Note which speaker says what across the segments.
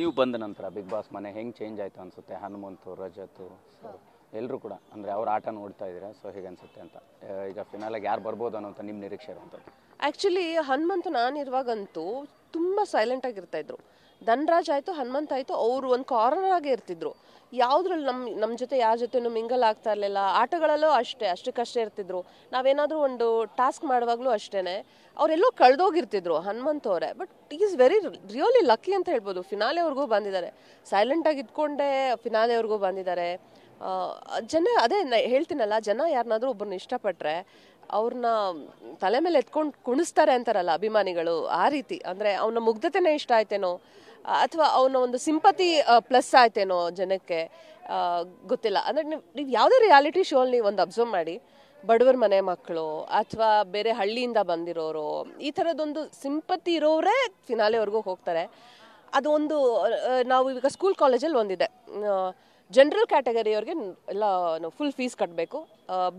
Speaker 1: ನೀವು ಬಂದ ನಂತರ ಬಿಗ್ ಬಾಸ್ ಮನೆ ಹೆಂಗೆ ಚೇಂಜ್ ಆಯಿತು ಅನಿಸುತ್ತೆ? ಹನುಮಂತು, ರಜತು, ಸೊ ಎಲ್ಲರೂ ಕೂಡ ಅಂದರೆ ಅವ್ರ ಆಟ ನೋಡ್ತಾ ಇದ್ದೀರಾ, ಸೊ ಹೇಗೆ ಅನಿಸುತ್ತೆ ಅಂತ? ಈಗ ಫಿನಾಲಾಗಿ ಯಾರು ಬರ್ಬೋದು ಅನ್ನೋಂಥ ನಿಮ್ಮ ನಿರೀಕ್ಷೆ ಇರುವಂಥದ್ದು?
Speaker 2: ಆ್ಯಕ್ಚುಲಿ ಹನುಮಂತು ನಾನಿರುವಾಗಂತೂ ತುಂಬ ಸೈಲೆಂಟ್ ಆಗಿರ್ತಾಯಿದ್ರು. ಧನ್ರಾಜ್ ಆಯಿತು, ಹನುಮಂತ್ ಆಯಿತು, ಅವರು ಒಂದು ಕಾರ್ನರ್ ಆಗೇ ಇರ್ತಿದ್ರು. ಯಾವುದ್ರಲ್ಲಿ ನಮ್ಮ ಜೊತೆ ಯಾರ ಜೊತೆನೂ ಮಿಂಗಲ್ ಆಗ್ತಾ ಇರಲಿಲ್ಲ. ಆಟಗಳಲ್ಲೂ ಅಷ್ಟಕ್ಕಷ್ಟೇ ಇರ್ತಿದ್ರು. ನಾವೇನಾದರೂ ಒಂದು ಟಾಸ್ಕ್ ಮಾಡುವಾಗಲೂ ಅಷ್ಟೇ ಅವರೆಲ್ಲೋ ಕಳೆದೋಗಿರ್ತಿದ್ರು ಹನುಮಂತ್ ಅವರೇ. But is very really lucky ಅಂತ ಹೇಳ್ಬೋದು. ಫಿನಾಲೆವರೆಗೂ ಬಂದಿದ್ದಾರೆ, ಸೈಲೆಂಟಾಗಿ ಇದ್ಕೊಂಡೇ ಫಿನಾಲೆವರೆಗೂ ಬಂದಿದ್ದಾರೆ. ಜನ ಅದೇ ಹೇಳ್ತೀನಲ್ಲ, ಜನ ಯಾರನ್ನಾದ್ರೂ ಒಬ್ಬರನ್ನ ಇಷ್ಟಪಟ್ಟರೆ ಅವ್ರನ್ನ ತಲೆ ಮೇಲೆ ಎತ್ಕೊಂಡು ಕುಣಿಸ್ತಾರೆ ಅಂತಾರಲ್ಲ ಅಭಿಮಾನಿಗಳು, ಆ ರೀತಿ. ಅಂದರೆ ಅವನ ಮುಗ್ಧತೆನೇ ಇಷ್ಟ ಆಯ್ತೇನೋ, ಅಥವಾ ಅವನ ಒಂದು ಸಿಂಪತಿ ಪ್ಲಸ್ ಆಯ್ತೇನೋ ಜನಕ್ಕೆ, ಗೊತ್ತಿಲ್ಲ. ಅಂದರೆ ನೀವು ಯಾವುದೇ ರಿಯಾಲಿಟಿ ಶೋಲ್ಲಿ ನೀವು ಒಂದು ಅಬ್ಸರ್ವ್ ಮಾಡಿ, ಬಡವರ ಮನೆ ಮಕ್ಕಳು ಅಥವಾ ಬೇರೆ ಹಳ್ಳಿಯಿಂದ ಬಂದಿರೋರು, ಈ ಥರದೊಂದು ಸಿಂಪತಿ ಇರೋರೇ ಫಿನಾಲೆವರೆಗೂ ಹೋಗ್ತಾರೆ. ಅದು ಒಂದು ನಾವು ಈಗ ಸ್ಕೂಲ್ ಕಾಲೇಜಲ್ಲಿ ಒಂದಿದೆ, ಜನರಲ್ ಕ್ಯಾಟಗರಿಯವ್ರಿಗೆ ಎಲ್ಲ ಫುಲ್ ಫೀಸ್ ಕಟ್ಟಬೇಕು,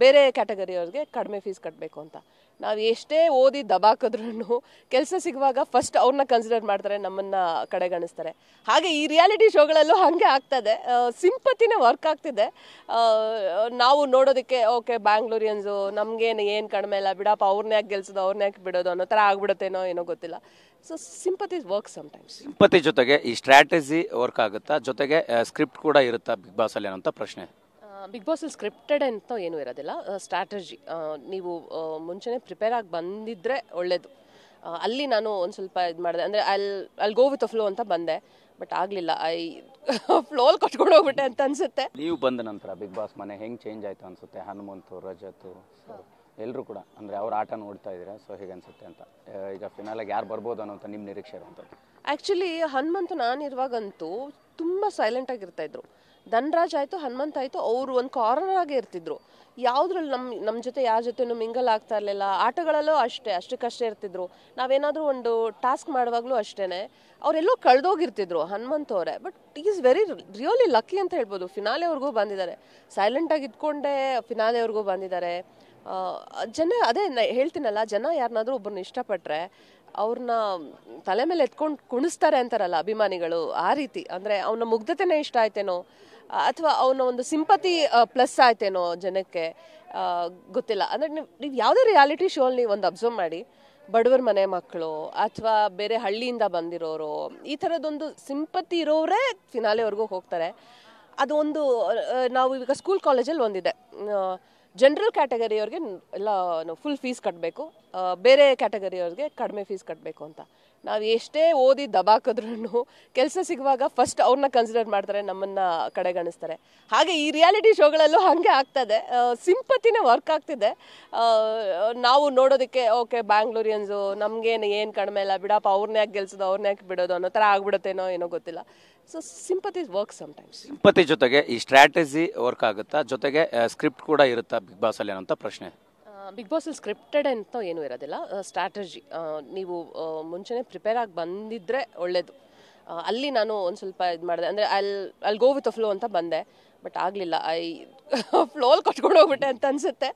Speaker 2: ಬೇರೆ ಕ್ಯಾಟಗರಿಯವ್ರಿಗೆ ಕಡಿಮೆ ಫೀಸ್ ಕಟ್ಟಬೇಕು ಅಂತ. ನಾವು ಎಷ್ಟೇ ಓದಿ ದಬಾಕಿದ್ರೂ ಕೆಲಸ ಸಿಗುವಾಗ ಫಸ್ಟ್ ಅವ್ರನ್ನ ಕನ್ಸಿಡರ್ ಮಾಡ್ತಾರೆ, ನಮ್ಮನ್ನು ಕಡೆಗಣಿಸ್ತಾರೆ. ಹಾಗೆ ಈ ರಿಯಾಲಿಟಿ ಶೋಗಳಲ್ಲೂ ಹಾಗೆ ಆಗ್ತದೆ. ಸಿಂಪತಿನೇ ವರ್ಕ್ ಆಗ್ತಿದೆ. ನಾವು ನೋಡೋದಕ್ಕೆ ಓಕೆ ಬ್ಯಾಂಗ್ಳೂರಿಯನ್ಸು ನಮಗೇನು ಏನು ಕಡಿಮೆ ಇಲ್ಲ ಬಿಡಪ್ಪ, ಅವ್ರನ್ನ ಯಾಕೆ ಗೆಲ್ಸೋದು, ಅವ್ರನ್ನ ಯಾಕೆ ಬಿಡೋದು ಅನ್ನೋ ಥರ ಆಗ್ಬಿಡುತ್ತೇನೋ ಏನೋ ಗೊತ್ತಿಲ್ಲ. So sympathy work sometimes.
Speaker 1: Sympathy ಜೊತೆಗೆ ಈ ಸ್ಟ್ರಾಟಜಿ ವರ್ಕ್ ಆಗುತ್ತಾ? ಜೊತೆಗೆ ಸ್ಕ್ರಿಪ್ಟ್ ಕೂಡ ಇರುತ್ತಾ ಬಿಗ್ ಬಾಸ್ ಅಲ್ಲಿ ಅನ್ನೋಂಥ ಪ್ರಶ್ನೆ.
Speaker 2: ಬಿಗ್ ಬಾಸಲ್ಲಿ ಸ್ಕ್ರಿಪ್ಟೆಡ್ ಅಂತ ಏನೂ ಇರೋದಿಲ್ಲ, ಸ್ಟ್ರಾಟಜಿ. ನೀವು ಮುಂಚೆನೇ ಪ್ರಿಪೇರ್ ಆಗಿ ಬಂದಿದ್ದರೆ ಒಳ್ಳೇದು. ಅಲ್ಲಿ ನಾನು ಒಂದು ಸ್ವಲ್ಪ ಇದು ಮಾಡಿದೆ, ಅಂದರೆ ಅಲ್ಲಿ ಗೋ ವಿತ್ ಫ್ಲೋ ಅಂತ ಬಂದೆ, ಬಟ್ ಆಗಲಿಲ್ಲ. ಫ್ಲೋಲ್ ಕಟ್ಕೊಂಡು ಹೋಗ್ಬಿಟ್ಟೆ ಅಂತ ಅನಿಸುತ್ತೆ.
Speaker 1: ನೀವು ಬಂದ ನಂತರ ಬಿಗ್ ಬಾಸ್ ಮನೆ ಹೆಂಗೆ ಚೇಂಜ್ ಆಯಿತು ಅನಿಸುತ್ತೆ? ಹನುಮಂತು, ರಜತು, ಸೊ ಎಲ್ಲರೂ ಕೂಡ ಅಂದರೆ ಅವ್ರ ಆಟ ನೋಡ್ತಾ ಇದ್ದೀರಾ, ಸೊ ಹೇಗೆ ಅನಿಸುತ್ತೆ ಅಂತ? ಈಗ ಫಿನಾಲಾಗಿ ಯಾರು ಬರ್ಬೋದು ಅನ್ನೋಂಥ ನಿಮ್ಮ ನಿರೀಕ್ಷೆ ಇರುವಂಥದ್ದು?
Speaker 2: ಆ್ಯಕ್ಚುಲಿ ಹನುಮಂತು ನಾನಿರುವಾಗಂತೂ ತುಂಬ ಸೈಲೆಂಟ್ ಆಗಿರ್ತಾಯಿದ್ರು. ಧನ್ರಾಜ್ ಆಯಿತು, ಹನುಮಂತ್ ಆಯಿತು, ಅವರು ಒಂದು ಕಾರ್ನರ್ ಆಗೇ ಇರ್ತಿದ್ರು. ಯಾವುದ್ರಲ್ಲಿ ನಮ್ಮ ಜೊತೆ ಯಾರ ಜೊತೆನೂ ಮಿಂಗಲ್ ಆಗ್ತಾ ಇರಲಿಲ್ಲ. ಆಟಗಳಲ್ಲೂ ಅಷ್ಟಕ್ಕಷ್ಟೇ ಇರ್ತಿದ್ರು. ನಾವೇನಾದರೂ ಒಂದು ಟಾಸ್ಕ್ ಮಾಡುವಾಗಲೂ ಅಷ್ಟೇ ಅವರೆಲ್ಲೋ ಕಳೆದೋಗಿರ್ತಿದ್ರು ಹನುಮಂತ್ ಅವರೇ. But is very really lucky ಅಂತ ಹೇಳ್ಬೋದು. ಫಿನಾಲೆವರೆಗೂ ಬಂದಿದ್ದಾರೆ, ಸೈಲೆಂಟಾಗಿ ಇದ್ಕೊಂಡೇ ಫಿನಾಲೆವರೆಗೂ ಬಂದಿದ್ದಾರೆ. ಜನ ಅದೇ ಹೇಳ್ತೀನಲ್ಲ, ಜನ ಯಾರನ್ನಾದ್ರೂ ಒಬ್ಬರನ್ನ ಇಷ್ಟಪಟ್ಟರೆ ಅವ್ರನ್ನ ತಲೆ ಮೇಲೆ ಎತ್ಕೊಂಡು ಕುಣಿಸ್ತಾರೆ ಅಂತಾರಲ್ಲ ಅಭಿಮಾನಿಗಳು, ಆ ರೀತಿ. ಅಂದರೆ ಅವನ ಮುಗ್ಧತೆನೇ ಇಷ್ಟ ಆಯ್ತೇನೋ, ಅಥವಾ ಅವನ ಒಂದು ಸಿಂಪತಿ ಪ್ಲಸ್ ಆಯ್ತೇನೋ ಜನಕ್ಕೆ, ಗೊತ್ತಿಲ್ಲ. ಅಂದರೆ ನೀವು ಯಾವುದೇ ರಿಯಾಲಿಟಿ ಶೋಲ್ಲಿ ನೀವು ಒಂದು ಅಬ್ಸರ್ವ್ ಮಾಡಿ, ಬಡವರ ಮನೆ ಮಕ್ಕಳು ಅಥವಾ ಬೇರೆ ಹಳ್ಳಿಯಿಂದ ಬಂದಿರೋರು, ಈ ಥರದೊಂದು ಸಿಂಪತಿ ಇರೋರೇ ಫಿನಾಲೆವರೆಗೂ ಹೋಗ್ತಾರೆ. ಅದು ಒಂದು ನಾವು ಈಗ ಸ್ಕೂಲ್ ಕಾಲೇಜಲ್ಲಿ ಒಂದಿದೆ, ಜನರಲ್ ಕ್ಯಾಟಗರಿಯವ್ರಿಗೆ ಎಲ್ಲ ಫುಲ್ ಫೀಸ್ ಕಟ್ಟಬೇಕು, ಬೇರೆ ಕ್ಯಾಟಗರಿಯವ್ರಿಗೆ ಕಡಿಮೆ ಫೀಸ್ ಕಟ್ಟಬೇಕು ಅಂತ. ನಾವು ಎಷ್ಟೇ ಓದಿ ದಬಾಕಿದ್ರೂ ಕೆಲಸ ಸಿಗುವಾಗ ಫಸ್ಟ್ ಅವ್ರನ್ನ ಕನ್ಸಿಡರ್ ಮಾಡ್ತಾರೆ, ನಮ್ಮನ್ನು ಕಡೆಗಣಿಸ್ತಾರೆ. ಹಾಗೆ ಈ ರಿಯಾಲಿಟಿ ಶೋಗಳಲ್ಲೂ ಹಾಗೆ ಆಗ್ತದೆ. ಸಿಂಪತಿನೇ ವರ್ಕ್ ಆಗ್ತಿದೆ. ನಾವು ನೋಡೋದಕ್ಕೆ ಓಕೆ ಬ್ಯಾಂಗ್ಳೂರಿಯನ್ಸು ನಮಗೇನು ಏನು ಕಡಿಮೆ ಇಲ್ಲ ಬಿಡಪ್ಪ, ಅವ್ರನ್ನ ಯಾಕೆ ಗೆಲ್ಸೋದು, ಅವ್ರನ್ನ ಯಾಕೆ ಬಿಡೋದು ಅನ್ನೋ ಥರ ಆಗ್ಬಿಡುತ್ತೇನೋ ಏನೋ ಗೊತ್ತಿಲ್ಲ. So sympathy work sometimes.
Speaker 1: Sympathy ಜೊತೆಗೆ ಈ ಸ್ಟ್ರಾಟಜಿ ವರ್ಕ್ ಆಗುತ್ತಾ? ಜೊತೆಗೆ ಸ್ಕ್ರಿಪ್ಟ್ ಕೂಡ ಇರುತ್ತಾ ಬಿಗ್ ಬಾಸ್ ಅಲ್ಲಿ ಅನ್ನೋಂಥ ಪ್ರಶ್ನೆ.
Speaker 2: ಬಿಗ್ ಬಾಸಲ್ಲಿ ಸ್ಕ್ರಿಪ್ಟೆಡ್ ಅಂತ ಏನೂ ಇರೋದಿಲ್ಲ, ಸ್ಟ್ರಾಟಜಿ. ನೀವು ಮುಂಚೆನೇ ಪ್ರಿಪೇರ್ ಆಗಿ ಬಂದಿದ್ದರೆ ಒಳ್ಳೇದು. ಅಲ್ಲಿ ನಾನು ಒಂದು ಸ್ವಲ್ಪ ಇದು ಮಾಡಿದೆ, ಅಂದರೆ ಅಲ್ಲಿ ಗೋ ವಿತ್ ಫ್ಲೋ ಅಂತ ಬಂದೆ, ಬಟ್ ಆಗಲಿಲ್ಲ. ಫ್ಲೋಲ್ ಕಟ್ಕೊಂಡು ಹೋಗ್ಬಿಟ್ಟೆ ಅಂತ ಅನಿಸುತ್ತೆ.